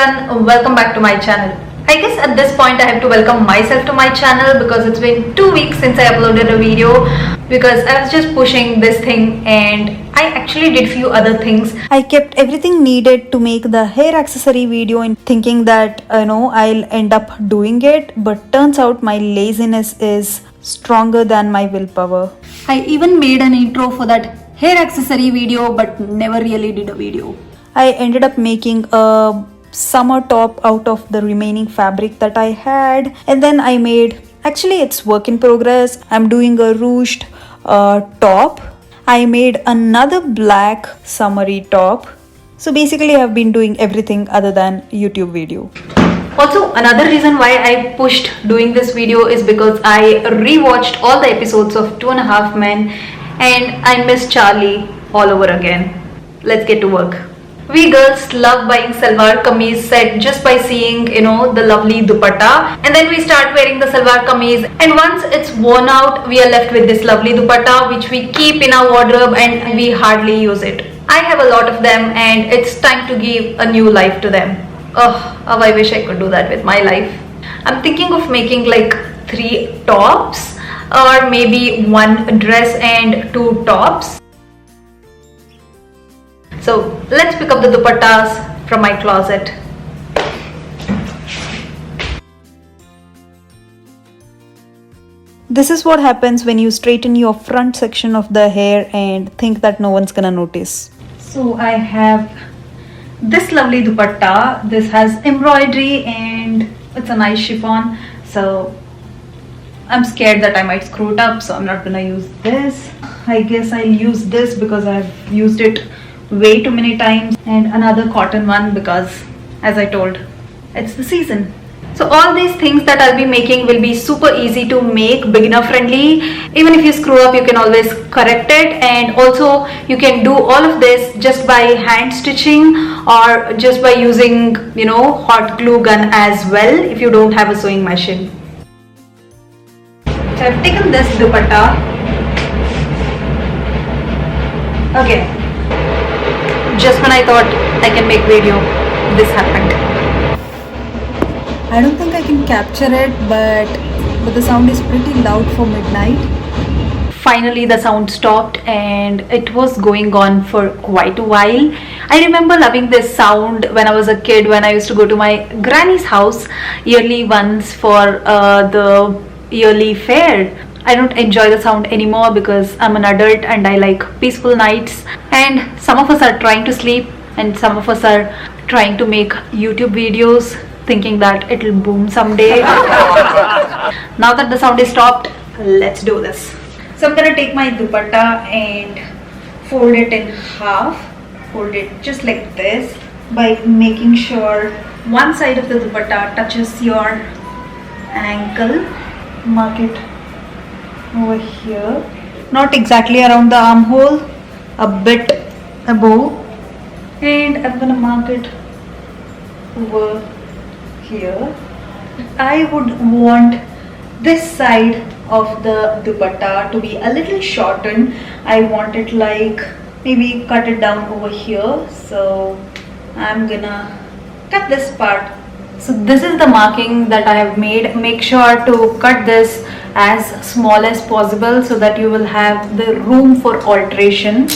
everyone, welcome back to my channel. I guess at this point I have to welcome myself to my channel because it's been 2 weeks since I uploaded a video because I was just pushing this thing and I actually did few other things. I kept everything needed to make the hair accessory video and thinking that I'll end up doing it, but turns out my laziness is stronger than my willpower. I even made an intro for that hair accessory video but never really did a video. I ended up making a summer top out of the remaining fabric that I had, and then I made, actually it's work in progress, I'm doing a ruched top. I made another black summery top. So basically I've been doing everything other than YouTube video. Also, another reason why I pushed doing this video is because I rewatched all the episodes of 2.5 Men and I miss Charlie all over again. Let's get to work. We girls love buying salwar kameez set just by seeing, the lovely dupatta, and then we start wearing the salwar kameez, and once it's worn out, we are left with this lovely dupatta which we keep in our wardrobe and we hardly use it. I have a lot of them and it's time to give a new life to them. Oh, I wish I could do that with my life. I'm thinking of making like 3 tops or maybe 1 dress and 2 tops. So let's pick up the dupattas from my closet. This is what happens when you straighten your front section of the hair and think that no one's gonna notice. So I have this lovely dupatta. This has embroidery and it's a nice chiffon. So I'm scared that I might screw it up, so I'm not gonna use this. I guess I'll use this because I've used it way too many times, and another cotton one because, as I told, it's the season. So all these things that I'll be making will be super easy to make, beginner friendly. Even if you screw up, you can always correct it, and also you can do all of this just by hand stitching or just by using hot glue gun as well if you don't have a sewing machine. So I've taken this dupatta. Okay, just when I thought I can make video, this happened. I don't think I can capture it, but the sound is pretty loud for midnight. Finally the sound stopped and it was going on for quite a while. I remember loving this sound when I was a kid, when I used to go to my granny's house yearly once for the yearly fair. I don't enjoy the sound anymore because I'm an adult and I like peaceful nights, and some of us are trying to sleep and some of us are trying to make YouTube videos thinking that it'll boom someday. Now that the sound is stopped, let's do this. So I'm gonna take my dupatta and fold it in half. Fold it just like this by making sure one side of the dupatta touches your ankle. Mark it over here, not exactly around the armhole, a bit above, and I'm gonna mark it over here. I would want this side of the dupatta to be a little shortened. I want it like maybe cut it down over here, so I'm gonna cut this part. So this is the marking that I have made. Make sure to cut this as small as possible so that you will have the room for alteration.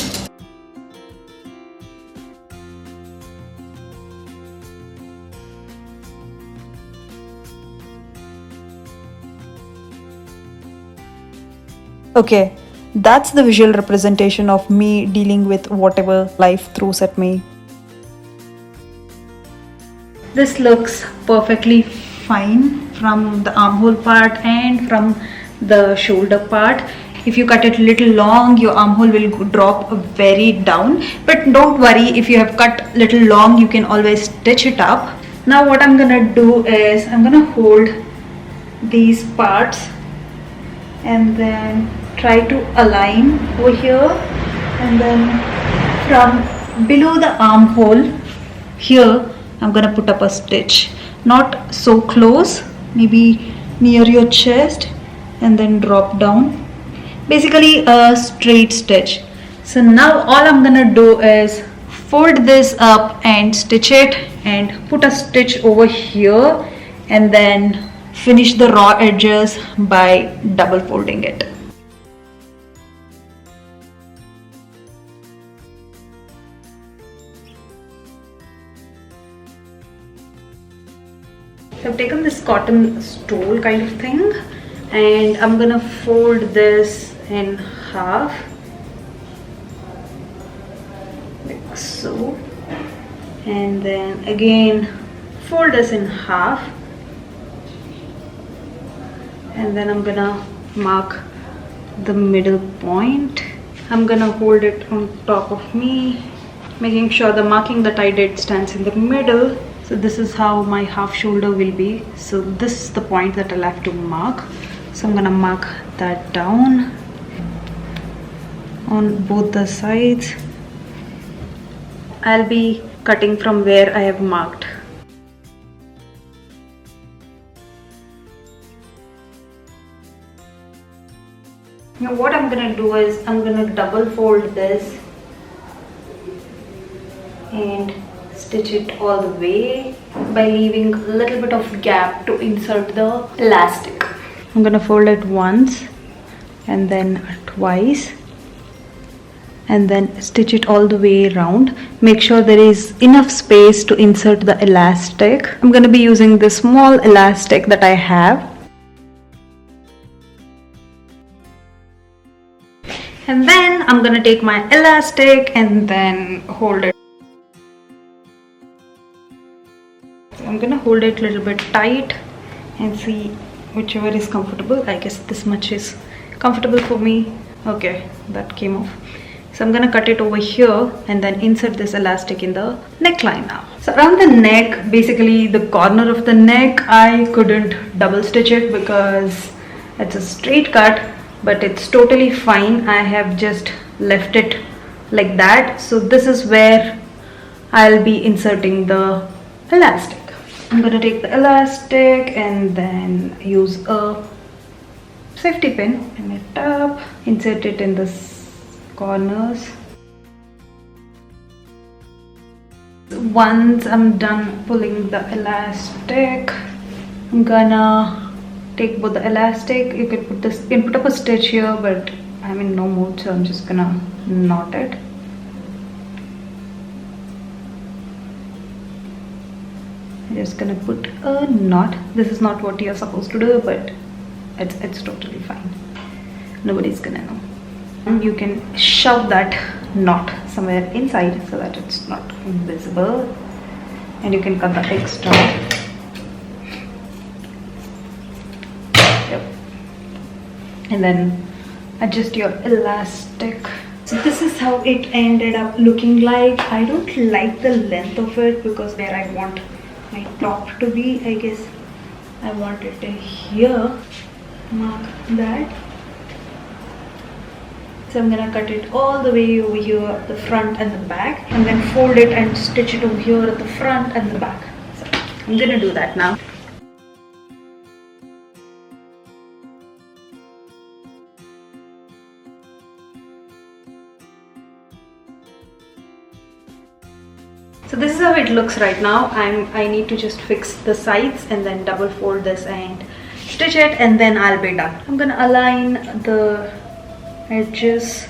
Okay, that's the visual representation of me dealing with whatever life throws at me. This looks perfectly fine from the armhole part and from the shoulder part. If you cut it a little long, your armhole will drop very down, but don't worry, if you have cut little long, you can always stitch it up. Now what I'm gonna do is I'm gonna hold these parts and then try to align over here, and then from below the armhole here I'm gonna put up a stitch, not so close, maybe near your chest, and then drop down, basically a straight stitch. So now all I'm gonna do is fold this up and stitch it, and put a stitch over here, and then finish the raw edges by double folding it. So I've taken this cotton stole kind of thing, and I'm gonna fold this in half, like so, and then again fold this in half, and then I'm gonna mark the middle point. I'm gonna hold it on top of me, making sure the marking that I did stands in the middle. So this is how my half shoulder will be. So this is the point that I'll have to mark. So I'm gonna mark that down on both the sides. I'll be cutting from where I have marked. Now what I'm gonna do is I'm gonna double fold this and stitch it all the way by leaving a little bit of gap to insert the elastic. I'm gonna fold it once and then twice, and then stitch it all the way around. Make sure there is enough space to insert the elastic. I'm gonna be using this small elastic that I have. And then I'm gonna take my elastic and then hold it. So I'm gonna hold it a little bit tight and see whichever is comfortable. I guess this much is comfortable for me. Okay, that came off. So I'm gonna cut it over here and then insert this elastic in the neckline now. So around the neck, basically the corner of the neck, I couldn't double stitch it because it's a straight cut, but it's totally fine. I have just left it like that. So this is where I'll be inserting the elastic. I'm gonna take the elastic and then use a safety pin, pin it up, insert it in the corners. Once I'm done pulling the elastic, I'm gonna take both the elastic. You can put up a stitch here, but I'm in no mood, so I'm just gonna knot it. I'm just gonna put a knot. This is not what you're supposed to do, but it's totally fine. Nobody's gonna know. And you can shove that knot somewhere inside so that it's not visible, and you can cut the extra. Yep. And then adjust your elastic. So this is how it ended up looking like. I don't like the length of it because where I want my top to be, I guess I want it here. Mark that. So I'm gonna cut it all the way over here at the front and the back, and then fold it and stitch it over here at the front and the back. So I'm gonna do that now. So this is how it looks right now. I need to just fix the sides and then double fold this and stitch it, and then I'll be done. I'm gonna align the edges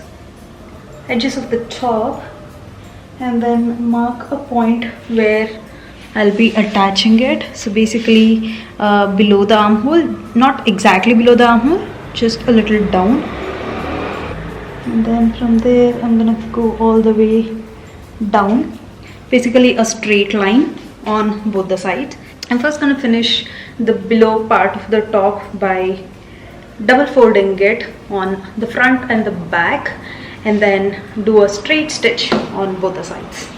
of the top and then mark a point where I'll be attaching it. So basically below the armhole, not exactly below the armhole, just a little down, and then from there I'm gonna go all the way down, basically a straight line on both the sides. I'm first gonna finish the below part of the top by double folding it on the front and the back, and then do a straight stitch on both the sides.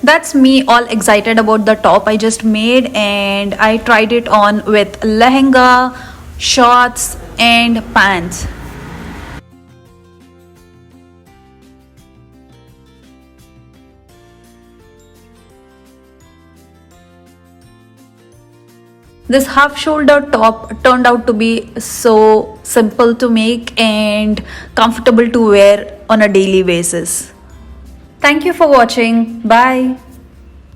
That's me all excited about the top I just made, and I tried it on with lehenga, shorts and pants. This half shoulder top turned out to be so simple to make and comfortable to wear on a daily basis. Thank you for watching. Bye.